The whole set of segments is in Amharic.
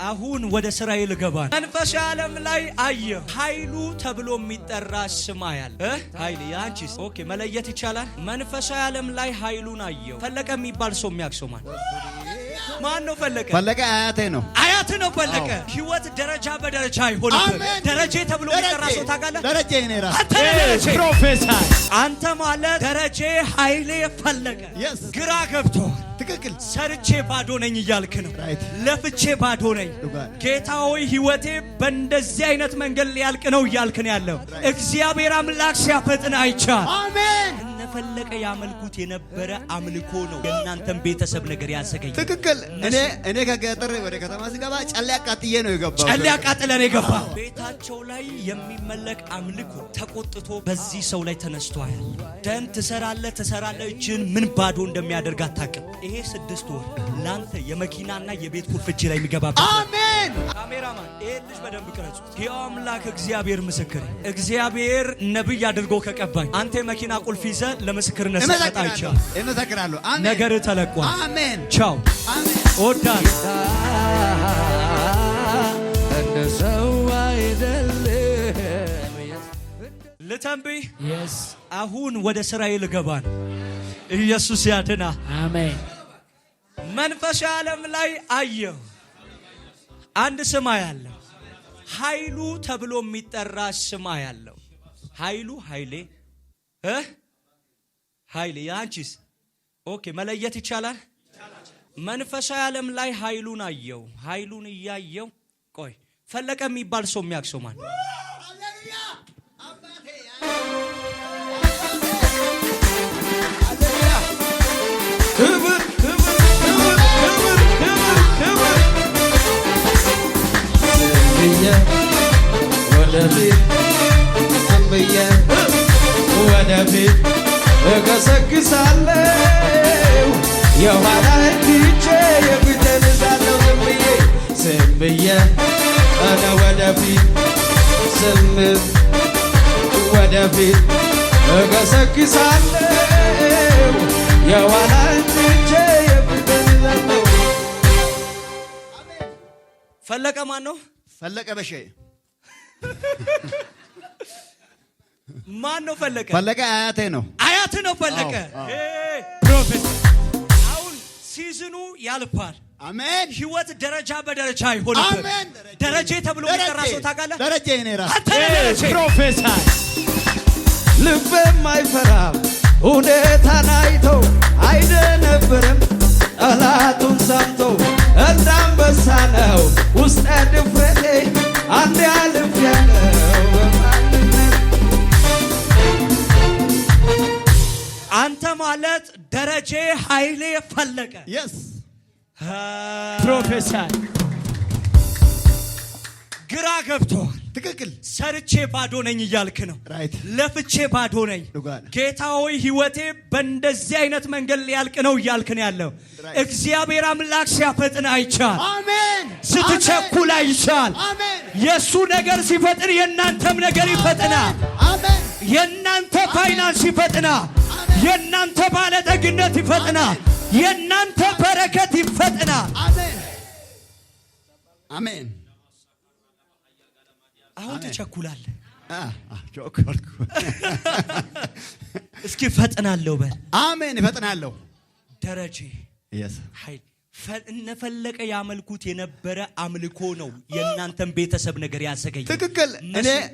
አሁን ወደ እስራኤል ገባን። መንፈሳዊ ዓለም ላይ አየ ኃይሉ ተብሎ የሚጠራ ስም ያለ ኃይል ያንቺስ ኦኬ መለየት ይቻላል። መንፈሳዊ ዓለም ላይ ኃይሉን አየው። ፈለቀ የሚባል ሰው የሚያክሰማል ማን ነው? ፈለቀ አያቴ ነው። አያቴ ነው ፈለቀ። ህይወት ደረጃ በደረጃ አይሆንም። ደረጃ ተብሎ የሚጠራ ሰው ታውቃለህ? ደረጃ እኔ ራስ ፕሮፌሰር አንተ ማለት ደረጃ ኃይሌ ፈለቀ ግራ ገብቶ ትክክል ሰርቼ ባዶ ነኝ እያልክ ነው። ለፍቼ ባዶ ነኝ ጌታ ሆይ ህይወቴ በእንደዚህ አይነት መንገድ ሊያልቅ ነው እያልክ ነው ያለው። እግዚአብሔር አምላክ ሲያፈጥን አይቻል። አሜን። እነፈለቀ ያመልኩት የነበረ አምልኮ ነው የእናንተም ቤተሰብ ነገር ያሰገኝ። ትክክል። እኔ ከገጠር ወደ ከተማ ስገባ ጨሌ አቃጥዬ ነው የገባው። ጨሌ አቃጥለን የገባ ቤታቸው ላይ የሚመለክ አምልኮ ተቆጥቶ በዚህ ሰው ላይ ተነስቷል። ደን ትሰራለህ እጅን ምን ባዶ እንደሚያደርግ አታውቅም። ይሄ 6 ወር ላንተ የመኪናና የቤት ቁልፍ እጅ ላይ የሚገባበት። አሜን። ካሜራማን ይሄ ልጅ በደንብ ቅረጹት። ይሄው አምላክ እግዚአብሔር ምስክር፣ እግዚአብሔር ነብይ አድርጎ ከቀባኝ አንተ የመኪና ቁልፍ ይዘህ ለምስክርነት ሰጣይቻለሁ። እመሰክራለሁ። አሜን። ነገር ተለቋል። አሜን። ቻው። አሜን። ወዳን እንደሰው አይደለም ለተንበይ አሁን ወደ እስራኤል ገባን። ኢየሱስ ያድና። አሜን። መንፈሳዊ ዓለም ላይ አየው አንድ ስም ያለው ኃይሉ ተብሎ የሚጠራ ስም ያለው ኃይሉ ኃይሌ ያንቺስ ኦኬ መለየት ይቻላል። መንፈሳዊ ዓለም ላይ ኃይሉን አየው። ኃይሉን እያየው ቆይ ፈለቀ የሚባል ሰው የሚያክሰማል ወደፊት እገሰግሳለሁ የኋላዬን ትቼ የፊቴን እይዛለሁ። ዝም ብዬ እኔ ወደፊት እገሰግሳለሁ የኋላዬን ትቼ የፊቴን እይዛለሁ። ፈለቀ ማን ነው? ፈለቀ በሼ ማን ነው? ፈለቀ አያቴ ነው። አያቴ ነው ፈለቀ። ፕሮፌሰር አሁን ሲዝኑ ያልፋል። አሜን። ህይወት ደረጃ በደረጃ አይሆንም። አሜን። ደረጃ ተብሎ የሚጠራ ሰው ታውቃለህ? ደረጃ እኔ ራስ ፕሮፌሰር ልቤም አይፈራም ሁኔታን አይቶ አይደነብርም። ጠላቱን ሰምቶ እንዳንበሳ ነው ውስጤ ድፍረቴ አንድ ያልፍ ያለው በማንነት አንተ ማለት ደረጃ ኃይሌ ፈለቀ ፕሮፌሰር ግራ ገብቷል። ትክክል ሰርቼ ባዶ ነኝ እያልክ ነው። ለፍቼ ባዶ ነኝ ጌታ ሆይ ህይወቴ በእንደዚህ አይነት መንገድ ሊያልቅ ነው እያልክ ነው ያለው። እግዚአብሔር አምላክ ሲያፈጥን አይቻል። አሜን። ስትቸኩል አይቻል። አሜን። የሱ ነገር ሲፈጥን የእናንተም ነገር ይፈጥናል። አሜን። የእናንተ ፋይናንስ ይፈጥናል። የእናንተ ባለጠግነት ይፈጥናል። የእናንተ በረከት ይፈጥናል። አሜን። አሜን። አሁን ተቸኩላለህ። ቸኩልኩ። እስኪ ፈጥናለሁ በል። አሜን። ፈጥናለሁ። ደረጃ ኃይል እነፈለቀ ያመልኩት የነበረ አምልኮ ነው የእናንተም ቤተሰብ ነገር ያሰገኝ። ትክክል።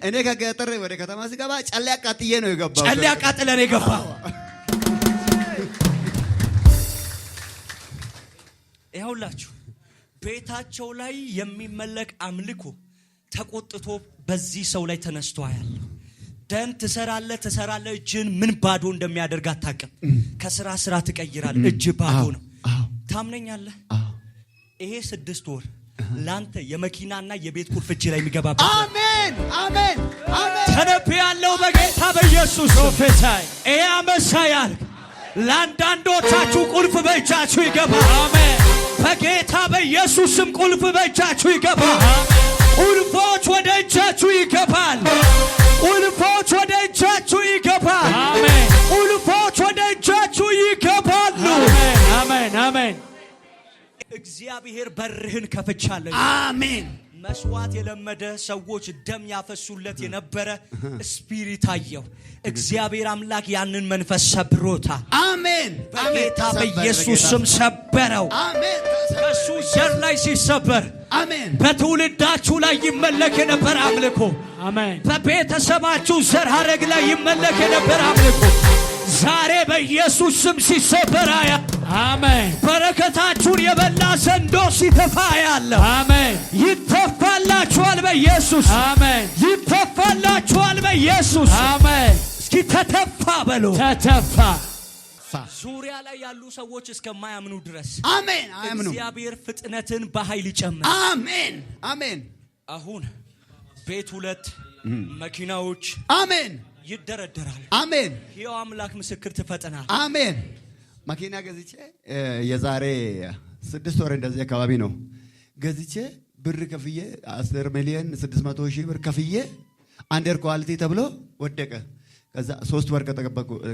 እኔ ከገጠር ወደ ከተማ ስገባ ጨሌ አቃጥዬ ነው የገባው። ጨሌ አቃጥለን የገባው ይኸውላችሁ ቤታቸው ላይ የሚመለክ አምልኮ ተቆጥቶ በዚህ ሰው ላይ ተነስቷል። ደን ትሰራለህ እጅን ምን ባዶ እንደሚያደርግ አታውቅም። ከስራ ትቀይራለህ እጅ ባዶ ነው። ታምነኛለህ? ይሄ 6 ወር ላንተ የመኪናና የቤት ቁልፍ እጅ ላይ የሚገባበት። አሜን። አሜን። አሜን። ተነብያለሁ በጌታ በኢየሱስ ፕሮፌሰር ይሄ አመሳያል ለአንዳንዶቻችሁ ቁልፍ በእጃችሁ ይገባል። አሜን። በጌታ በኢየሱስ ስም ቁልፍ በእጃችሁ ይገባል። ቁልፎች ወደ እጃችሁ ይገባል። ቁልፎች ወደ እጃችሁ ይገባል። አሜን። ቁልፎች ወደ እጃችሁ ይገባሉ። አሜን። አሜን። አሜን። እግዚአብሔር እግዚአብሔር በርህን ከፍቻለሁ። አሜን። መስዋዕት የለመደ ሰዎች ደም ያፈሱለት የነበረ ስፒሪት አየው። እግዚአብሔር አምላክ ያንን መንፈስ ሰብሮታል። አሜን። በጌታ በኢየሱስ ስም ሰበረው። አሜን። በሱ ዘር ላይ ሲሰበር አሜን። በትውልዳችሁ ላይ ይመለክ የነበረ አምልኮ አሜን። በቤተሰባችሁ ዘር ሐረግ ላይ ይመለክ የነበረ አምልኮ ዛሬ በኢየሱስ ስም ሲሰበራ አሜን። በረከታችሁን የበላ ዘንዶ ሲተፋ ያለ አሜን። ይተፋላችኋል በኢየሱስ አሜን። ይተፋላችኋል በኢየሱስ አሜን። እስኪ ተተፋ በሉ። ተተፋ። ዙሪያ ላይ ያሉ ሰዎች እስከማያምኑ ድረስ አሜን። አያምኑ። እግዚአብሔር ፍጥነትን በኃይል ይጨምር። አሜን። አሜን። አሁን ቤት 2 መኪናዎች አሜን ይደረደራል። አሜን። ሕያው አምላክ ምስክር ትፈጥናል። አሜን። መኪና ገዝቼ የዛሬ 6 ወር እንደዚህ አካባቢ ነው ገዝቼ ብር ከፍዬ 10 ሚሊዮን 600 ሺህ ብር ከፍዬ አንደር ኳሊቲ ተብሎ ወደቀ። ከዛ 3 ወር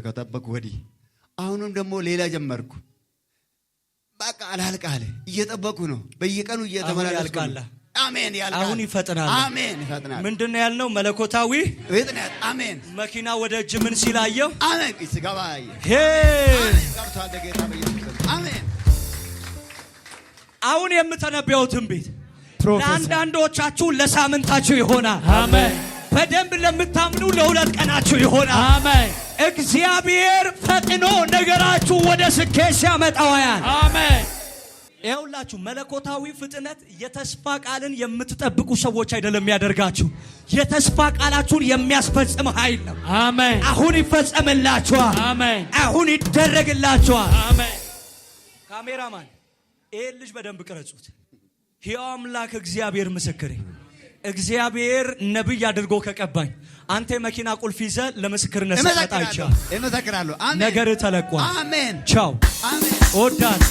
ከጠበቁ ወዲህ አሁንም ደግሞ ሌላ ጀመርኩ። በቃ አላልቃለ እየጠበቁ ነው። በየቀኑ እየተመላለስኩ ነው። አሜን። ያልቃል። አሁን ይፈጥናል። አሜን። ይፈጥናል። ምንድነው ያልነው? መለኮታዊ ፍጥነት። አሜን። መኪና ወደ እጅ ምን ሲላየው አሜን። ሲገባ ሄ ገብቷል። ጌታ በኢየሱስ አሜን። አሁን የምተነበየው ትንቢት ለአንዳንዶቻችሁ ለሳምንታችሁ ይሆናል። አሜን። በደንብ ለምታምኑ ለ2 ቀናችሁ ይሆናል። አሜን። እግዚአብሔር ፈጥኖ ነገራችሁ ወደ ስኬት ሲያመጣው ያያል። አሜን። ይኸውላችሁ መለኮታዊ ፍጥነት የተስፋ ቃልን የምትጠብቁ ሰዎች አይደለም የሚያደርጋችሁ፣ የተስፋ ቃላችሁን የሚያስፈጽም ኃይል ነው። አሜን። አሁን ይፈጸምላችኋል። አሜን። አሁን ይደረግላችኋል። አሜን። ካሜራማን ይሄን ልጅ በደንብ ቅረጹት። ሕያው አምላክ እግዚአብሔር ምስክሬ፣ እግዚአብሔር ነብይ አድርጎ ከቀባኝ አንተ መኪና ቁልፍ ይዘህ ለምስክርነት ሰጣይቻ እመሰክራለሁ። አሜን። ነገር ተለቋል። አሜን። ቻው። አሜን። ወዳት